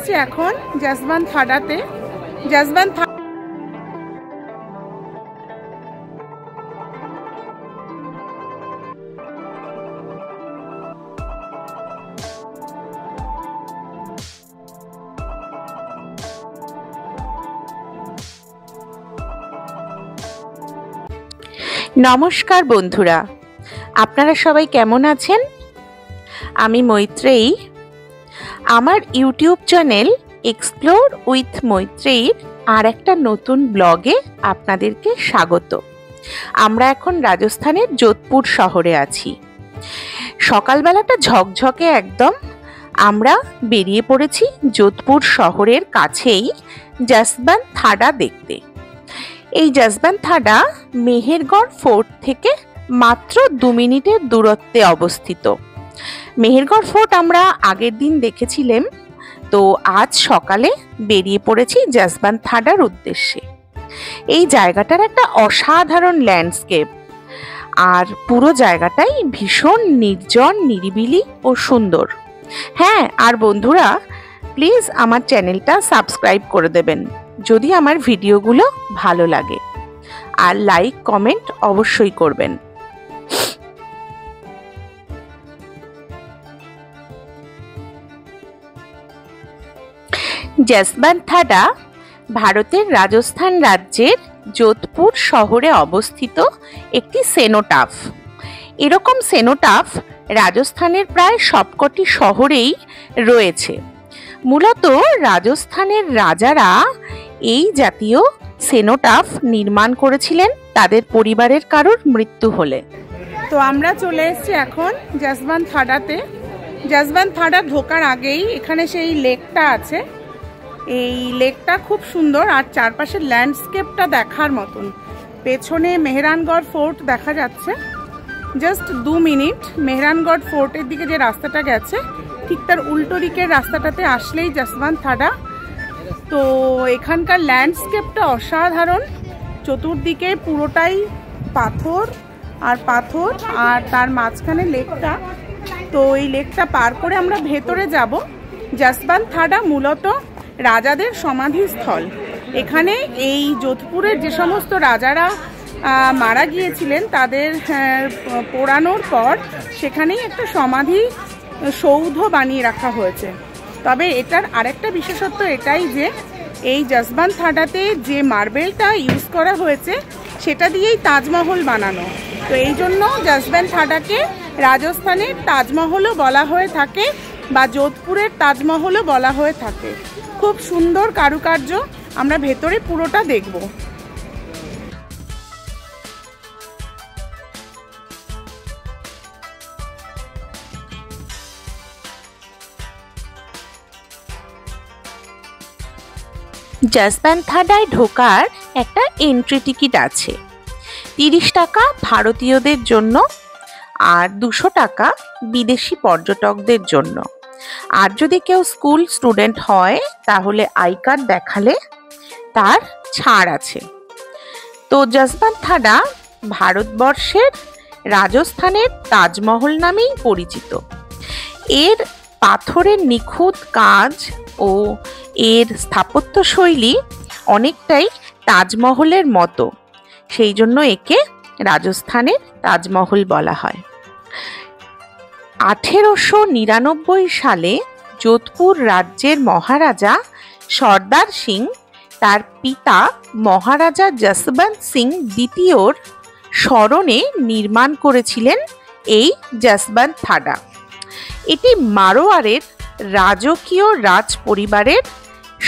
এসেছি এখন জসবন্ত থাডাতে। জসবন্ত নমস্কার বন্ধুরা, আপনারা সবাই কেমন আছেন? আমি মৈত্রেয়ী। আমার ইউটিউব চ্যানেল এক্সপ্লোর উইথ মৈত্রেয়ীর আর একটা নতুন ব্লগে আপনাদেরকে স্বাগত। আমরা এখন রাজস্থানের যোধপুর শহরে আছি। সকালবেলাটা ঝকঝকে একদম। আমরা বেরিয়ে পড়েছি যোধপুর শহরের কাছেই জসবন্ত থাডা দেখতে। এই জসবন্ত থাডা মেহেরগড় ফোর্ট থেকে মাত্র 2 মিনিটের দূরত্বে অবস্থিত। মেহেরগড় ফোর্ট আমরা আগের দিন দেখেছিলাম, তো আজ সকালে বেরিয়ে পড়েছি জসবন্ত থাডার উদ্দেশ্যে। এই জায়গাটার একটা অসাধারণ ল্যান্ডস্কেপ, আর পুরো জায়গাটাই ভীষণ নির্জন, নিরিবিলি ও সুন্দর। হ্যাঁ, আর বন্ধুরা প্লিজ আমার চ্যানেলটা সাবস্ক্রাইব করে দেবেন যদি আমার ভিডিওগুলো ভালো লাগে, আর লাইক কমেন্ট অবশ্যই করবেন। জসবন্ত থাডা ভারতের রাজস্থান রাজ্যের যোধপুর শহরে অবস্থিত একটি সেনোটাফ। এরকম সেনোটাফ রাজস্থানের প্রায় সবকটি শহরেই রয়েছে। মূলত রাজস্থানের রাজারা এই জাতীয় সেনোটাফ নির্মাণ করেছিলেন তাদের পরিবারের কারোর মৃত্যু হলে। তো আমরা চলে এসেছি এখন জসবন্ত থাডাতে। জসবন্ত থাডা ঢোকার আগেই এখানে সেই লেকটা আছে। এই লেকটা খুব সুন্দর, আর চারপাশের ল্যান্ডস্কেপটা দেখার মতন। পেছনে মেহরানগড় ফোর্ট দেখা যাচ্ছে। জাস্ট 2 মিনিট মেহরানগড় ফোর্টের দিকে যে রাস্তাটা গেছে, ঠিক তার উল্টো দিকের রাস্তাটাতে আসলেই জসবন্ত থাডা। তো এখানকার ল্যান্ডস্কেপটা অসাধারণ। চতুর্দিকে পুরোটাই পাথর আর পাথর, আর তার মাঝখানে লেকটা। তো এই লেকটা পার করে আমরা ভেতরে যাব। জসবন্ত থাডা মূলত রাজাদের সমাধিস্থল। এখানে এই যোধপুরের যে সমস্ত রাজারা মারা গিয়েছিলেন, তাদের পোড়ানোর পর সেখানেই একটা সমাধি সৌধ বানিয়ে রাখা হয়েছে। তবে এটার আরেকটা বিশেষত্ব এটাই যে এই জসবন্ত থাডাতে যে মার্বেলটা ইউজ করা হয়েছে সেটা দিয়েই তাজমহল বানানো। তো এই জন্য জসবন্ত থাডাকে রাজস্থানের তাজমহলও বলা হয়ে থাকে, বা যোধপুরের তাজমহলও বলা হয়ে থাকে। খুব সুন্দর কারুকার্য। আমরা ভেতরে পুরোটা দেখব। জসবন্ত থাডায় ঢোকার একটা এন্ট্রি টিকিট আছে। 30 টাকা ভারতীয়দের জন্য, আর 200 টাকা বিদেশি পর্যটকদের জন্য। আর যদি কেউ স্কুল স্টুডেন্ট হয় তাহলে আই কার্ড দেখালে তার ছাড় আছে। তো জসবন্ত থাডা ভারতবর্ষের রাজস্থানের তাজমহল নামেই পরিচিত। এর পাথরের নিখুঁত কাজ ও এর স্থাপত্যশৈলী অনেকটাই তাজমহলের মতো, সেই জন্য একে রাজস্থানের তাজমহল বলা হয়। 1899 সালে যোধপুর রাজ্যের মহারাজা সর্দার সিং তার পিতা মহারাজা যশবন্ত সিং দ্বিতীয়র স্মরণে নির্মাণ করেছিলেন এই জসবন্ত থাডা। এটি মারোয়ারের রাজকীয় রাজ পরিবারের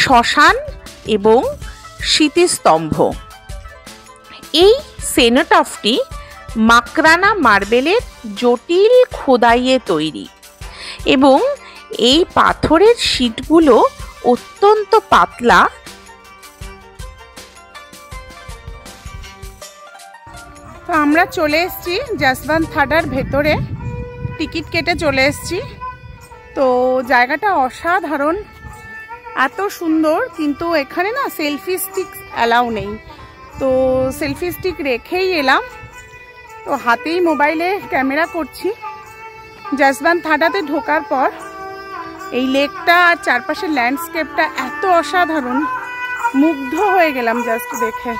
শ্মশান এবং স্মৃতিস্তম্ভ। এই সেনোটাফটি মাকরানা মার্বেলের জটিল খোদাইয়ে তৈরি, এবং এই পাথরের শীটগুলো অত্যন্ত পাতলা। তো আমরা চলে এসেছি জসবন্ত থাডার ভেতরে, টিকিট কেটে চলে এসেছি। তো জায়গাটা অসাধারণ, এত সুন্দর। কিন্তু এখানে না সেলফি স্টিক অ্যালাউ নেই, তো সেলফি স্টিক রেখেই এলাম। তো হাতেই মোবাইলে ক্যামেরা করছি। জসবন্ত থাডাতে ঢোকার পর এই লেকটা আর চারপাশের ল্যান্ডস্কেপটা এত অসাধারণ, মুগ্ধ হয়ে গেলাম জাস্ট দেখে।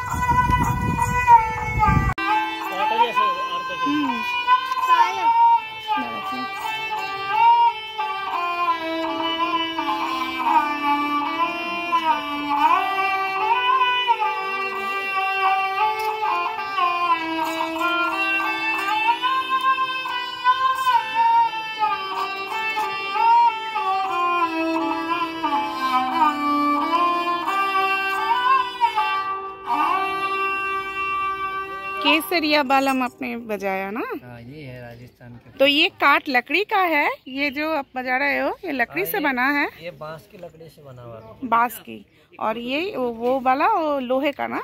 केसरिया बालम आपने बजाया ना? ये है राजस्थान के। तो ये काट लकड़ी का है, ये जो आप बजा रहे हो ये लकड़ी से बना है? ये बांस की लकड़ी से बना हुआ है। बांस की। और ये वो वाला वो लोहे का ना?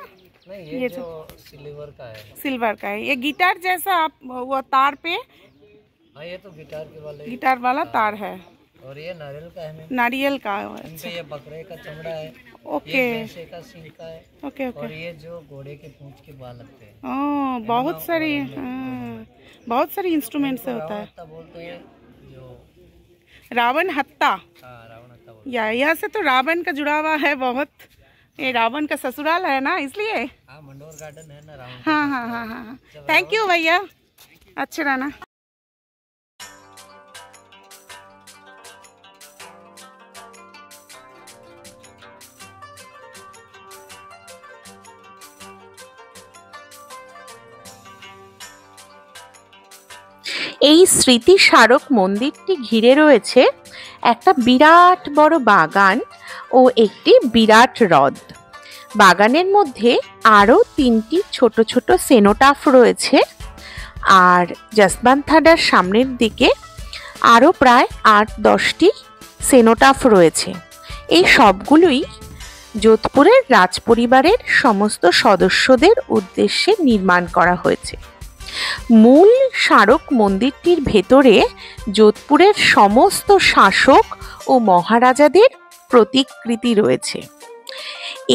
नहीं, ये जो सिल्वर का है। सिल्वर का है। ये गिटार जैसा आप वो तार पे? हाँ, ये तो गिटार वाला तार है। और ये नारियल का है। नारियल का है। अच्छा। ये बकरे का चमड़ा है। ओके। ये भैंसे का सींग का है। Okay okay. और ये जो घोड़े के पूंछ के बाल लगते हैं। ओह, बहुत सारी इंस्ट्रूमेंट से होता है। बोलते हैं जो रावण हत्ता। रावण हत्ता बोलते या यहाँ से तो रावण का जुड़ा हुआ है बहुत। ये रावण का ससुराल है ना, इसलिए। हाँ, मंडोर गार्डन है ना रावण। हाँ हाँ हाँ हाँ। थैंक यू भैया, अच्छे रहना। এই স্মৃতি স্মারক মন্দিরটি ঘিরে রয়েছে একটা বিরাট বড় বাগান ও একটি বিরাট হ্রদ। বাগানের মধ্যে আরও 3টি ছোট ছোট সেনোটাফ রয়েছে। আর যশবন্তথাডার সামনের দিকে আরও প্রায় 8-10টি সেনোটাফ রয়েছে। এই সবগুলোই যোধপুরের রাজপরিবারের সমস্ত সদস্যদের উদ্দেশ্যে নির্মাণ করা হয়েছে। মূল স্মারক মন্দিরটির ভেতরে যোধপুরের সমস্ত শাসক ও মহারাজাদের প্রতিকৃতি রয়েছে।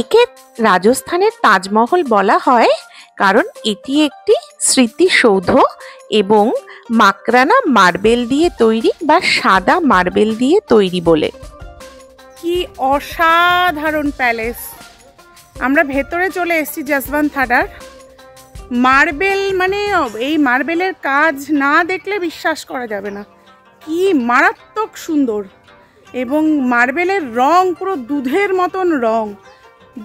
একে রাজস্থানের তাজমহল বলা হয় কারণ এটি একটি স্মৃতিসৌধ এবং মাকরানা মার্বেল দিয়ে তৈরি বা সাদা মার্বেল দিয়ে তৈরি বলে। কি অসাধারণ প্যালেস! আমরা ভেতরে চলে এসেছি যশবন্তথাডার। মার্বেল মানে এই মার্বেলের কাজ না দেখলে বিশ্বাস করা যাবে না, কি মারাত্মক সুন্দর। এবং মার্বেলের রং পুরো দুধের মতন রং,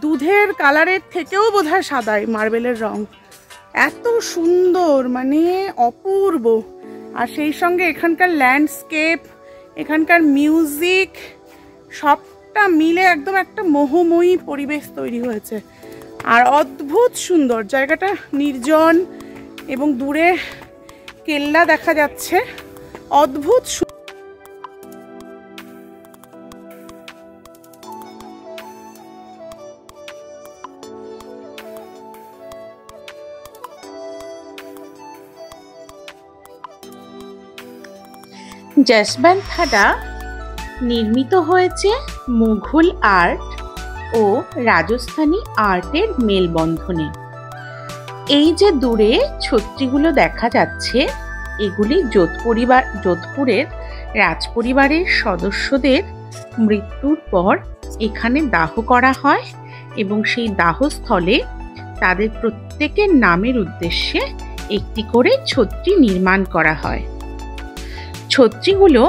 দুধের কালারের থেকেও বোধহয় সাদা এই মার্বেলের রং। এত সুন্দর, মানে অপূর্ব। আর সেই সঙ্গে এখানকার ল্যান্ডস্কেপ, এখানকার মিউজিক সবটা মিলে একদম একটা মোহময়ী পরিবেশ তৈরি হয়েছে। আর অদ্ভুত সুন্দর জায়গাটা, নির্জন এবং দূরে কেল্লা দেখা যাচ্ছে। অদ্ভুত যশবন্তথাডা নির্মিত হয়েছে মুঘল আর্ট ও রাজস্থানী আর্টের মেলবন্ধনে। এই যে দূরে ছত্রিগুলো দেখা যাচ্ছে, এগুলি যোধপুরের রাজপরিবারের সদস্যদের মৃত্যুর পর এখানে দাহ করা হয় এবং সেই দাহস্থলে তাদের প্রত্যেকের নামের উদ্দেশ্যে একটি করে ছত্রি নির্মাণ করা হয়। ছত্রিগুলো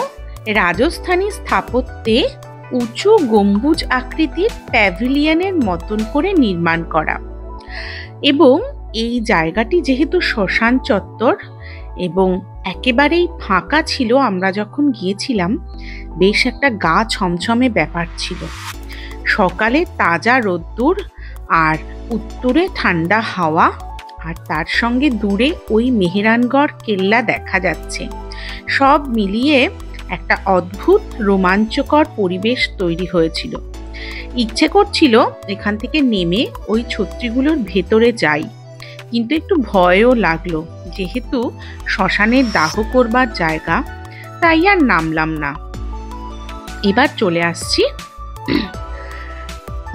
রাজস্থানী স্থাপত্যে উঁচু গম্বুজ আকৃতির প্যাভিলিয়নের মতন করে নির্মাণ করা। এবং এই জায়গাটি যেহেতু শ্মশান চত্বর এবং একেবারেই ফাঁকা ছিল, আমরা যখন গিয়েছিলাম বেশ একটা গা ছমছমে ব্যাপার ছিল। সকালে তাজা রোদ্দুর আর উত্তরে ঠান্ডা হাওয়া, আর তার সঙ্গে দূরে ওই মেহেরানগড় কেল্লা দেখা যাচ্ছে। সব মিলিয়ে একটা অদ্ভুত রোমাঞ্চকর পরিবেশ তৈরি হয়েছিল। ইচ্ছে করছিল এখান থেকে নেমে ওই ছত্রিগুলোর ভেতরে যাই, কিন্তু একটু ভয়ও লাগলো, যেহেতু শ্মশানের দাহ করবার জায়গা, তাই আর নামলাম না। এবার চলে আসছি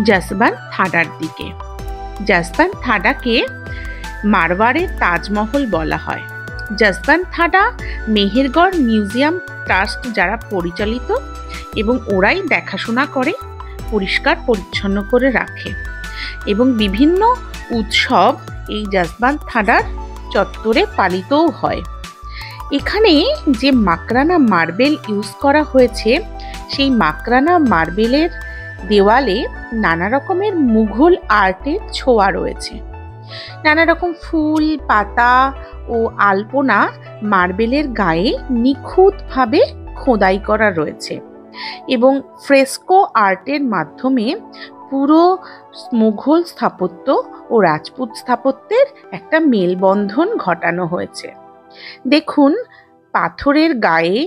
যশবন্তথাডার দিকে। যশবন্তথাডাকে মারওয়ারের তাজমহল বলা হয়। যশবন্তথাডা মেহেরগড় মিউজিয়াম ট্রাস্ট যারা পরিচালিত এবং ওরাই দেখাশোনা করে, পরিষ্কার পরিচ্ছন্ন করে রাখে। এবং বিভিন্ন উৎসব এই জসবন্ত থাডার চত্বরে পালিতও হয়। এখানে যে মাকরানা মার্বেল ইউজ করা হয়েছে, সেই মাকরানা মার্বেলের দেওয়ালে নানা রকমের মুঘল আর্টের ছোঁয়া রয়েছে। নানা রকম ফুল, পাতা ও আলপনা মার্বেলের গায়ে নিখুঁতভাবে খোদাই করা রয়েছে এবং ফ্রেস্কো আর্টের মাধ্যমে পুরো মুঘল স্থাপত্য ও রাজপুত স্থাপত্যের একটা মেলবন্ধন ঘটানো হয়েছে। দেখুন পাথরের গায়ে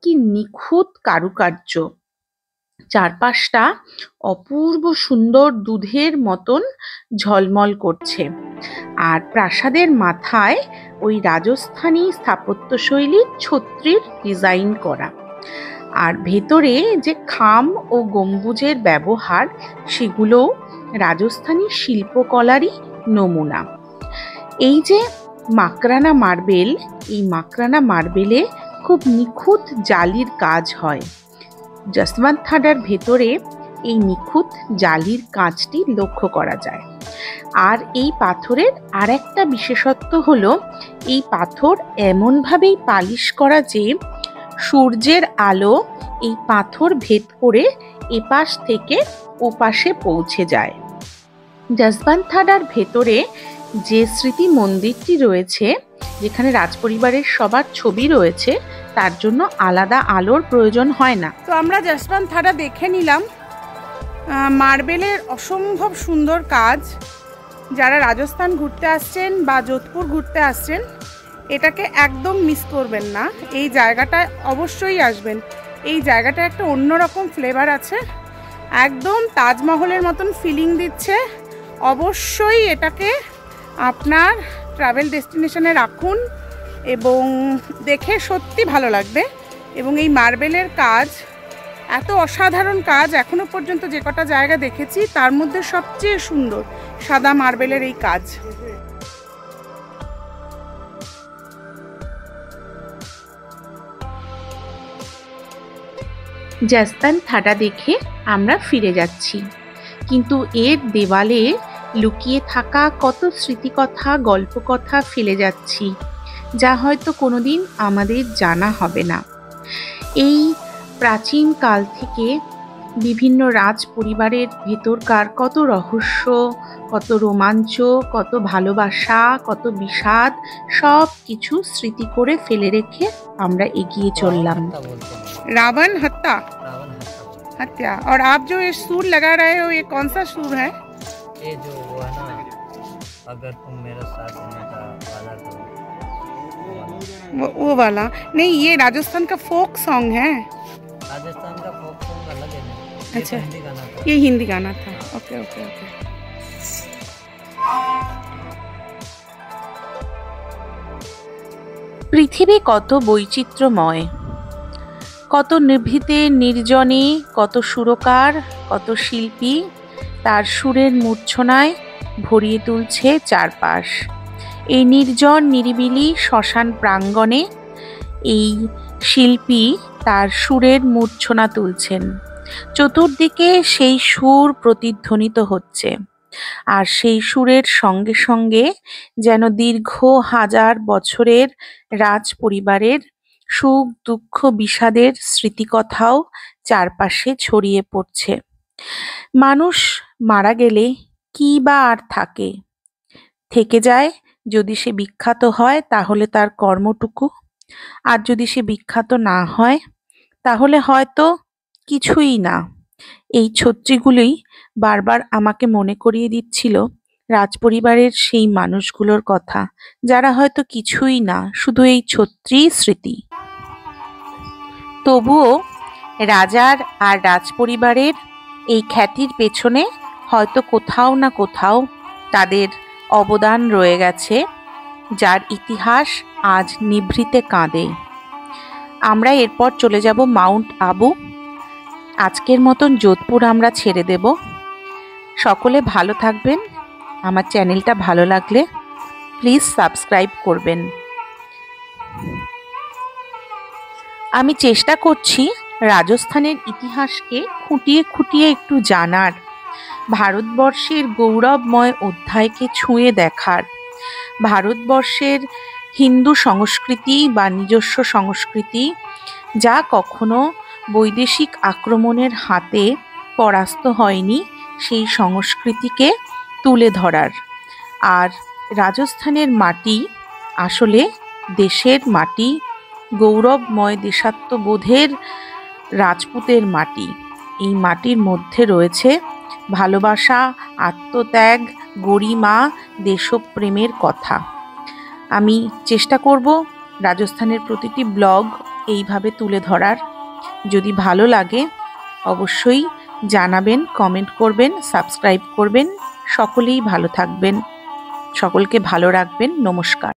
কি নিখুঁত কারুকার্য, চারপাশটা অপূর্ব সুন্দর দুধের মতন ঝলমল করছে। আর প্রাসাদের মাথায় ওই রাজস্থানী স্থাপত্যশৈলীর ছত্রির ডিজাইন করা, আর ভেতরে যে খাম ও গম্বুজের ব্যবহার, সেগুলো রাজস্থানী শিল্পকলারই নমুনা। এই যে মাকরানা মার্বেল, এই মাকরানা মার্বেলে খুব নিখুঁত জালির কাজ হয়। জসবন্ত থাডার ভেতরে এই নিখুঁত জালির কাজটি লক্ষ্য করা যায়। আর এই পাথরের আর একটা বিশেষত্ব হলো, এই পাথর এমনভাবেই পালিশ করা যে সূর্যের আলো এই পাথর ভেদ করে এপাশ থেকে ওপাশে পৌঁছে যায়। জসবন্ত থাডার ভেতরে যে স্মৃতি মন্দিরটি রয়েছে, যেখানে রাজপরিবারের সবার ছবি রয়েছে, তার জন্য আলাদা আলোর প্রয়োজন হয় না। তো আমরা জসবন্ত থাডা দেখে নিলাম। মার্বেলের অসম্ভব সুন্দর কাজ। যারা রাজস্থান ঘুরতে আসছেন বা যোধপুর ঘুরতে আসছেন, এটাকে একদম মিস করবেন না। এই জায়গাটায় অবশ্যই আসবেন। এই জায়গাটা একটা অন্যরকম ফ্লেভার আছে, একদম তাজমহলের মতন ফিলিং দিচ্ছে। অবশ্যই এটাকে আপনার ট্রাভেল ডেস্টিনেশনে রাখুন এবং দেখে সত্যি ভালো লাগবে। এবং এই মার্বেলের কাজ এত অসাধারণ কাজ, এখনো পর্যন্ত যে কটা জায়গা দেখেছি তার মধ্যে সবচেয়ে সুন্দর সাদা মার্বেলের এই কাজ। জসবন্ত থাডা দেখে আমরা ফিরে যাচ্ছি, কিন্তু এর দেওয়ালে লুকিয়ে থাকা কত স্মৃতিকথা, গল্পকথা ফেলে যাচ্ছি, যা হয়তো কোনোদিন আমাদের জানা হবে না। এই প্রাচীন কাল থেকে বিভিন্ন রাজ পরিবারের ভেতরকার কত রহস্য, কত রোমাঞ্চ, কত ভালোবাসা, কত বিষাদ, সব কিছু স্মৃতি করে ফেলে রেখে আমরা এগিয়ে চললাম। रावण हत्या रावण हत्या हत्या। और आप जो ये सूर लगा रहे हो, ये कौन सा सूर है? ये जो वो है ना, अगर तुम मेरा साथ देने का वादा करो, वो वाला नहीं, ये राजस्थान का फोक सॉन्ग है। राजस्थान का फोक सॉन्ग अलग है ना। अच्छा, हिंदी गाना था। ये हिंदी गाना था। Okay okay okay. পৃথিবী কত বৈচিত্র্যময়, কত নিভৃতে নির্জনে, কত সুরকার, কত শিল্পী তার সুরের মূর্ছনায় ভরিয়ে তুলছে চারপাশ। এই নির্জন নিরিবিলি শ্মশান প্রাঙ্গণে এই শিল্পী তার সুরের মূর্ছনা তুলছেন। চতুর্দিকে সেই সুর প্রতিধ্বনিত হচ্ছে, আর সেই সুরের সঙ্গে সঙ্গে যেন দীর্ঘ হাজার বছরের রাজ পরিবারের সুখ, দুঃখ, বিষাদের স্মৃতিকথাও চারপাশে ছড়িয়ে পড়ছে। মানুষ মারা গেলে কি বা আর থাকে? থেকে যায় যদি সে বিখ্যাত হয়, তাহলে তার কর্মটুকু। আর যদি সে বিখ্যাত না হয়, তাহলে হয়তো কিছুই না। এই ছত্রিগুলোই বারবার আমাকে মনে করিয়ে দিচ্ছিল রাজপরিবারের সেই মানুষগুলোর কথা, যারা হয়তো কিছুই না, শুধু এই ছত্রি স্মৃতি। তবুও রাজার আর রাজপরিবারের এই খ্যাতির পেছনে হয়তো কোথাও না কোথাও তাদের অবদান রয়ে গেছে, যার ইতিহাস আজ নিভৃতে কাঁদে। আমরা এরপর চলে যাব মাউন্ট আবু। আজকের মতন যোধপুর আমরা ছেড়ে দেব। সকলে ভালো থাকবেন। আমার চ্যানেলটা ভালো লাগলে প্লিজ সাবস্ক্রাইব করবেন। আমি চেষ্টা করছি রাজস্থানের ইতিহাসকে খুঁটিয়ে খুঁটিয়ে একটু জানার, ভারতবর্ষের গৌরবময় অধ্যায়কে ছুঁয়ে দেখার, ভারতবর্ষের হিন্দু সংস্কৃতি বা নিজস্ব সংস্কৃতি যা কখনো বৈদেশিক আক্রমণের হাতে পরাস্ত হয়নি সেই সংস্কৃতিকে তুলে ধরার। আর রাজস্থানের মাটি আসলে দেশের মাটি, গৌরবময় দেশাত্মবোধের রাজপুতের মাটি। এই মাটির মধ্যে রয়েছে ভালোবাসা, আত্মত্যাগ, গরিমা, দেশপ্রেমের কথা। আমি চেষ্টা করব রাজস্থানের প্রতিটি ব্লগ এইভাবে তুলে ধরার। যদি ভালো লাগে অবশ্যই জানাবেন, কমেন্ট করবেন, সাবস্ক্রাইব করবেন। সকলেই ভালো থাকবেন, সকলকে ভালো রাখবেন। নমস্কার।